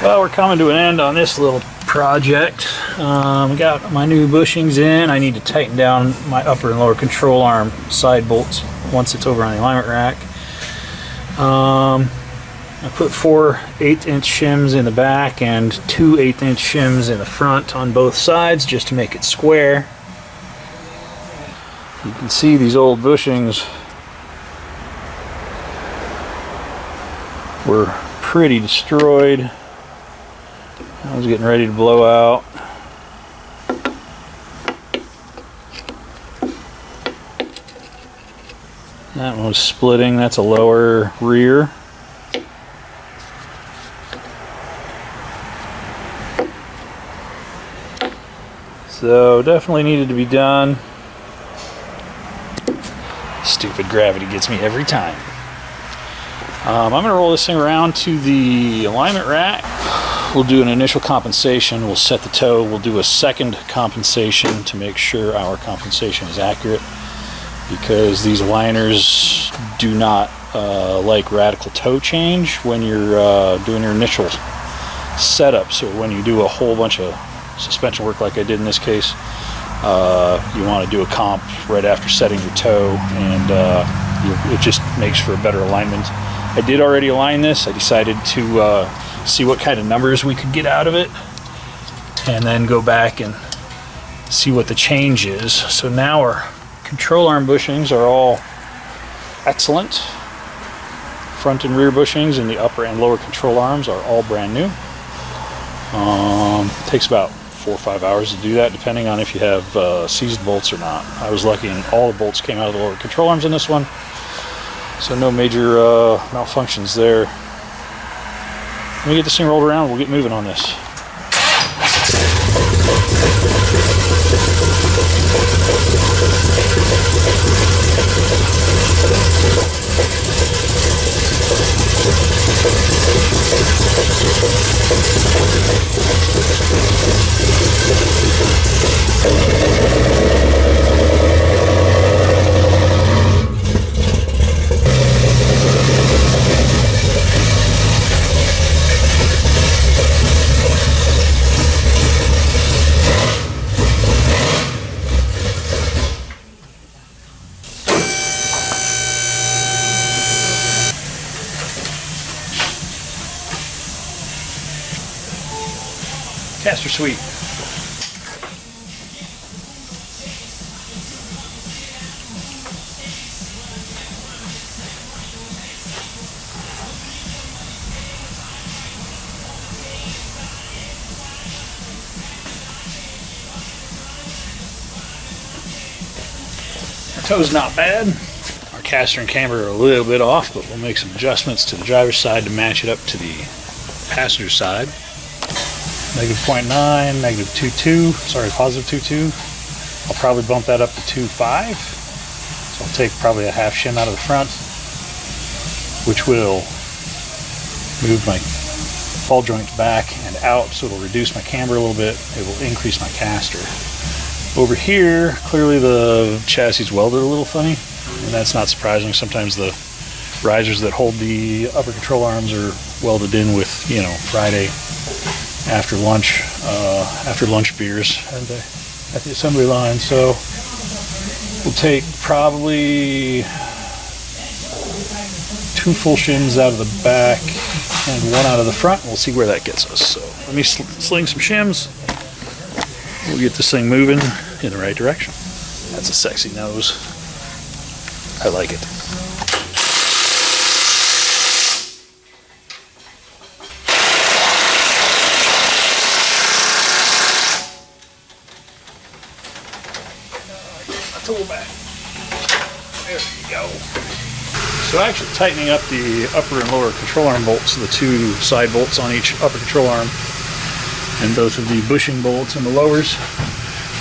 Well, we're coming to an end on this little project. Got my new bushings in. I need to tighten down my upper and lower control arm side bolts once it's over on the alignment rack. I put 4 1/8" shims in the back and 2 1/8" shims in the front on both sides just to make it square. You can see these old bushings were pretty destroyed. I was getting ready to blow out. That one was splitting. That's a lower rear. So definitely needed to be done. Stupid gravity gets me every time. I'm going to roll this thing around to the alignment rack. We'll do an initial compensation. We'll set the toe. We'll do a second compensation to make sure our compensation is accurate, because these aligners do not like radical toe change when you're doing your initial setup. So when you do a whole bunch of suspension work like I did in this case, you want to do a comp right after setting your toe, and it just makes for a better alignment. I did already align this. I decided to see what kind of numbers we could get out of it, and then go back and see what the change is. So now our control arm bushings are all excellent. Front and rear bushings and the upper and lower control arms are all brand new. It takes about 4 or 5 hours to do that, depending on if you have seized bolts or not. I was lucky and all the bolts came out of the lower control arms in this one, so no major malfunctions there. Let me get this thing rolled around, we'll get moving on this. Caster sweep. Our toe's not bad. Our caster and camber are a little bit off, but we'll make some adjustments to the driver's side to match it up to the passenger side. -0.9, -2.2, sorry, +2.2. I'll probably bump that up to 2.5. So I'll take probably a half shim out of the front, which will move my ball joints back and out, so it'll reduce my camber a little bit. It will increase my caster. Over here, clearly the chassis is welded a little funny, and that's not surprising. Sometimes the risers that hold the upper control arms are welded in with, you know, Friday after lunch beers at the assembly line. So we'll take probably 2 full shims out of the back and 1 out of the front. We'll see where that gets us. So let me sling some shims. We'll get this thing moving in the right direction. That's a sexy nose. I like it. Tool back. There you go. So actually tightening up the upper and lower control arm bolts, the 2 side bolts on each upper control arm, and both of the bushing bolts and the lowers,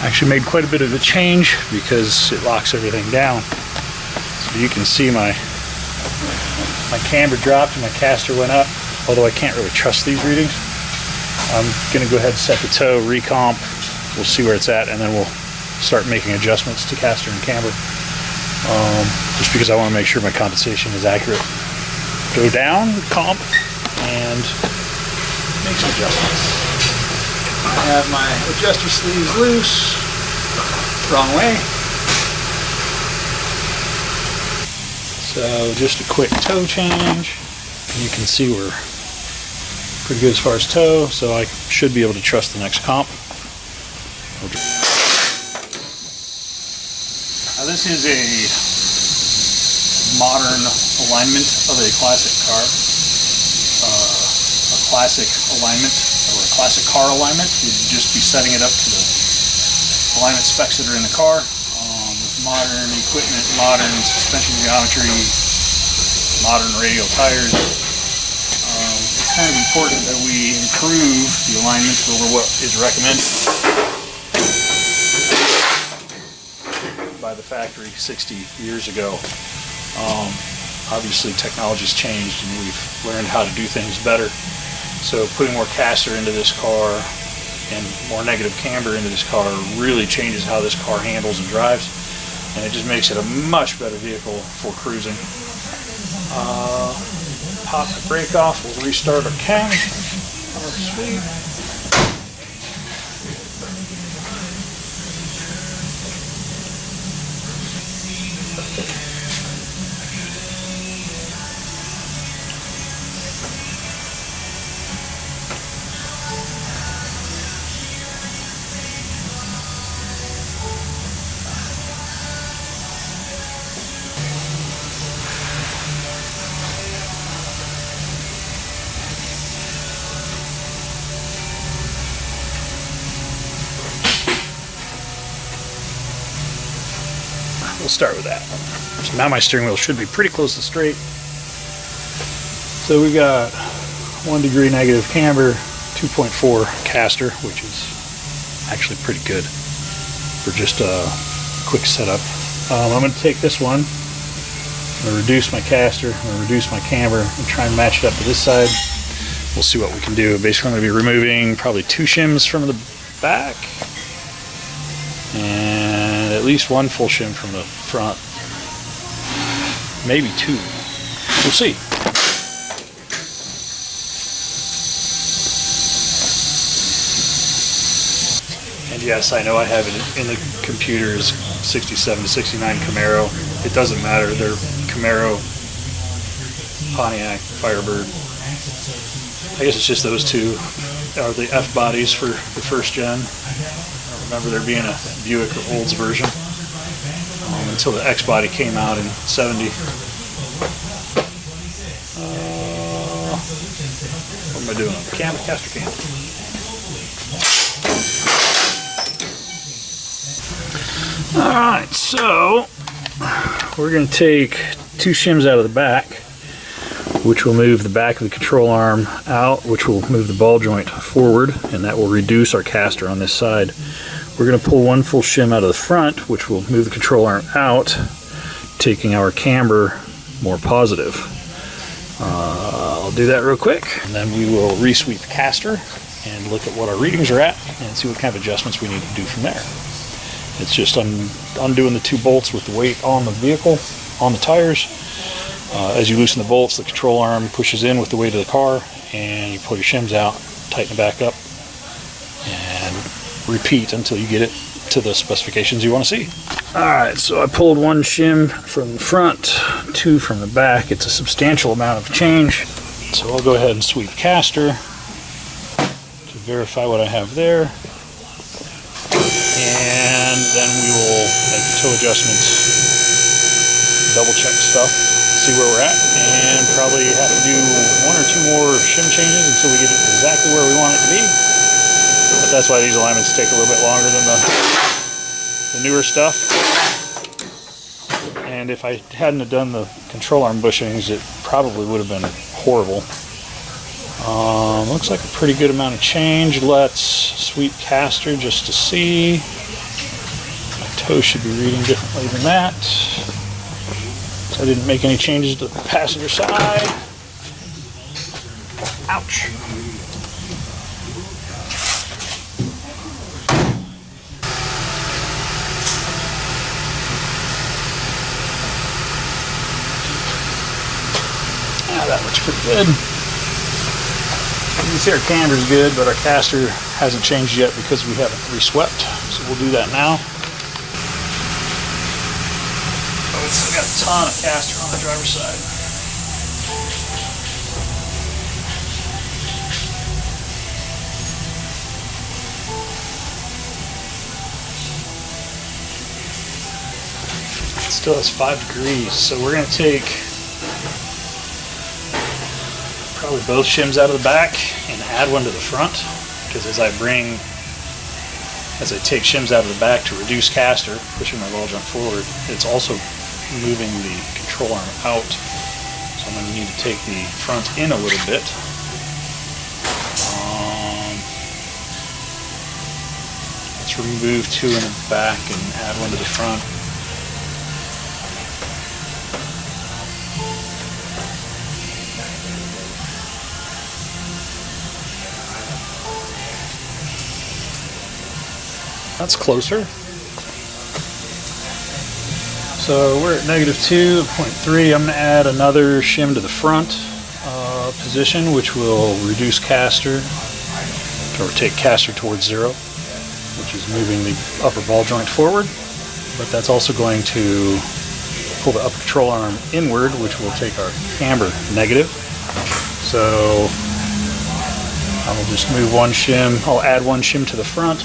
actually made quite a bit of a change because it locks everything down. So you can see my camber dropped and my caster went up, although I can't really trust these readings. I'm going to go ahead and set the toe, recomp, we'll see where it's at, and then we'll start making adjustments to caster and camber, just because I want to make sure my compensation is accurate. Go down, comp, and make some adjustments. I have my adjuster sleeves loose. Wrong way. So just a quick toe change. You can see we're pretty good as far as toe, so I should be able to trust the next comp. Now this is a modern alignment of a classic car. A classic alignment, or a classic car alignment, would just be setting it up to the alignment specs that are in the car. With modern equipment, modern suspension geometry, modern radial tires, it's kind of important that we improve the alignment over what is recommended by the factory 60 years ago. Obviously technology's changed and we've learned how to do things better. So putting more caster into this car and more negative camber into this car really changes how this car handles and drives, and it just makes it a much better vehicle for cruising. Pop the brake off, we'll restart our cam. Sweet. We'll start with that. So now my steering wheel should be pretty close to straight. So we got 1 degree negative camber, 2.4 caster, which is actually pretty good for just a quick setup. I'm going to take this one, I'm going to reduce my caster, I'm going to reduce my camber, and try and match it up to this side. We'll see what we can do. Basically, I'm going to be removing probably 2 shims from the back, and at least 1 full shim from the front. Maybe 2. We'll see. And yes, I know I have it in the computer's 67 to 69 Camaro. It doesn't matter. They're Camaro, Pontiac, Firebird. I guess it's just those 2 are the F bodies for the first gen. I remember there being a Buick or Olds version until the X body came out in 70. What am I doing? Caster cam. Alright, so we're going to take 2 shims out of the back, which will move the back of the control arm out, which will move the ball joint forward, and that will reduce our caster on this side. We're going to pull 1 full shim out of the front, which will move the control arm out, taking our camber more positive. I'll do that real quick, and then we will re-sweep the caster and look at what our readings are at and see what kind of adjustments we need to do from there. It's just undoing the 2 bolts with the weight on the vehicle, on the tires. As you loosen the bolts, the control arm pushes in with the weight of the car, and you pull your shims out, tighten it back up, and repeat until you get it to the specifications you want to see. Alright, so I pulled 1 shim from the front, 2 from the back. It's a substantial amount of change. So I'll go ahead and sweep caster to verify what I have there. And then we will make the toe adjustments, double check stuff, see where we're at, and probably have to do 1 or 2 more shim changes until we get it exactly where we want it to be. But that's why these alignments take a little bit longer than the newer stuff. And if I hadn't have done the control arm bushings, it probably would have been horrible. Looks like a pretty good amount of change. Let's sweep caster just to see. My toe should be reading differently than that. So I didn't make any changes to the passenger side. Ouch. That looks pretty good. You can see our camber is good, but our caster hasn't changed yet because we haven't reswept. So we'll do that now. Oh, we still got a ton of caster on the driver's side. It still has 5 degrees, so we're going to take probably both shims out of the back and add one to the front, because as I take shims out of the back to reduce caster, pushing my ball joint forward, it's also moving the control arm out. So I'm going to need to take the front in a little bit. Let's remove 2 in the back and add one to the front. That's closer. So we're at -2.3. I'm going to add another shim to the front position, which will reduce caster, or take caster towards 0, which is moving the upper ball joint forward. But that's also going to pull the upper control arm inward, which will take our camber negative. So I'll just move one shim. I'll add one shim to the front.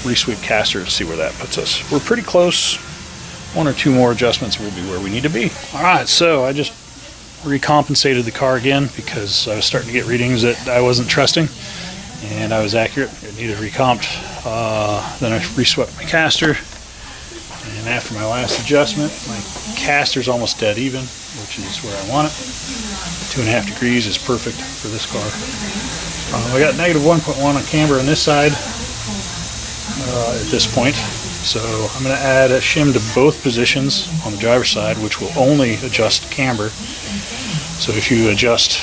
Resweep caster to see where that puts us. We're pretty close. 1 or 2 more adjustments will be where we need to be. Alright, so I just recompensated the car again because I was starting to get readings that I wasn't trusting, and I was accurate. It needed recomped. Then I reswept my caster, and after my last adjustment, my caster's almost dead even, which is where I want it. 2.5 degrees is perfect for this car. I got -1.1 on camber on this side. At this point, so I'm going to add a shim to both positions on the driver's side, which will only adjust camber. So if you adjust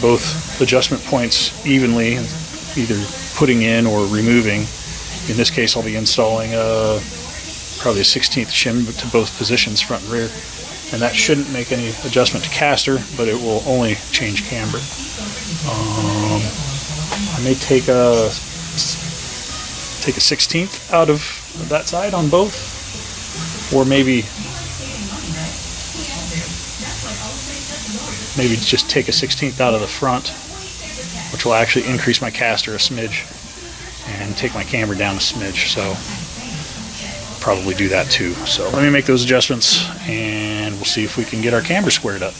both adjustment points evenly, either putting in or removing, in this case I'll be installing probably a 1/16 shim to both positions, front and rear, and that shouldn't make any adjustment to caster, but it will only change camber. I may take a 1/16 out of that side on both, or maybe just take a 1/16 out of the front, which will actually increase my caster a smidge and take my camber down a smidge. So probably do that too. So let me make those adjustments and we'll see if we can get our camber squared up.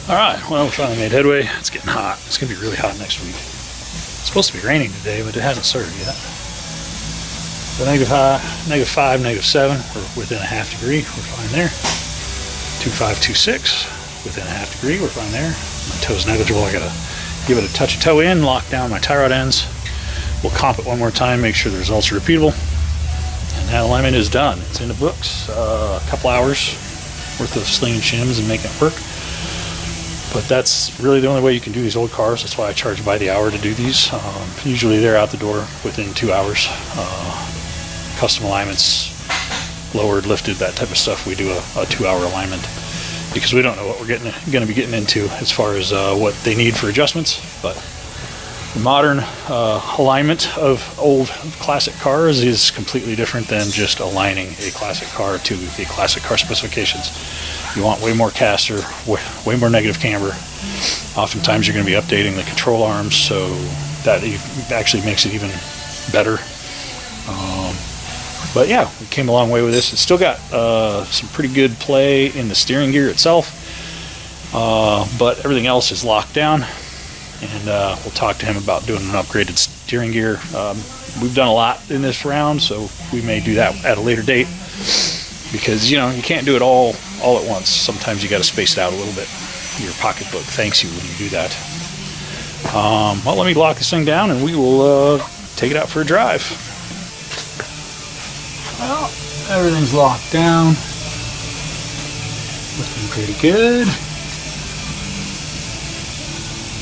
Alright, well, we finally made headway. It's getting hot. It's going to be really hot next week. It's supposed to be raining today, but it hasn't started yet. So -5, -7, we're within a 1/2 degree, we're fine there. 2.5, 2.6, within a 1/2 degree, we're fine there. My toe's negligible, I gotta give it a touch of toe in, lock down my tie rod ends. We'll comp it one more time, make sure the results are repeatable. And that alignment is done. It's in the books. A couple hours worth of slinging shims and making it work. But that's really the only way you can do these old cars. That's why I charge by the hour to do these. Usually they're out the door within 2 hours. Custom alignments, lowered, lifted, that type of stuff, we do a 2-hour alignment because we don't know what we're going to be getting into as far as what they need for adjustments. But the modern alignment of old classic cars is completely different than just aligning a classic car to the classic car specifications. You want way more caster, way more negative camber. Oftentimes you're going to be updating the control arms, so that actually makes it even better. But yeah, we came a long way with this. It's still got some pretty good play in the steering gear itself, but everything else is locked down, and we'll talk to him about doing an upgraded steering gear. We've done a lot in this round, so we may do that at a later date, because you can't do it all at once. Sometimes you got to space it out a little bit. Your pocketbook thanks you when you do that. Well, let me lock this thing down and we will take it out for a drive. Well, everything's locked down. Looking pretty good.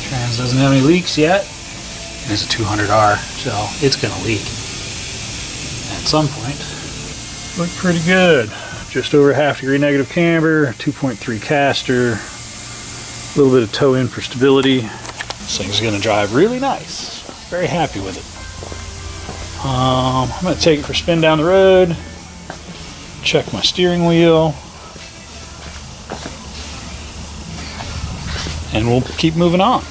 Trans doesn't have any leaks yet. It's a 200R, so it's going to leak at some point. Look pretty good. Just over 1/2 degree negative camber, 2.3 caster, A little bit of toe in for stability. This thing's gonna drive really nice. Very happy with it. I'm gonna take it for a spin down the road. Check my steering wheel. And we'll keep moving on.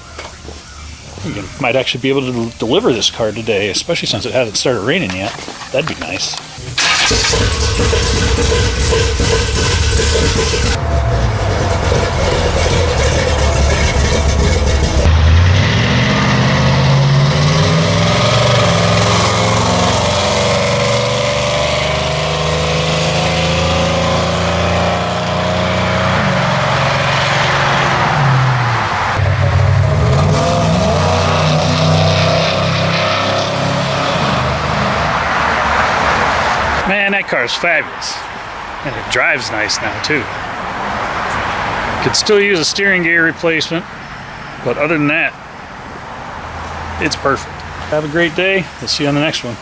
We might actually be able to deliver this car today, especially since it hasn't started raining yet. That'd be nice. Man, that car is fabulous. And it drives nice now, too. Could still use a steering gear replacement, but other than that, it's perfect. Have a great day. We'll see you on the next one.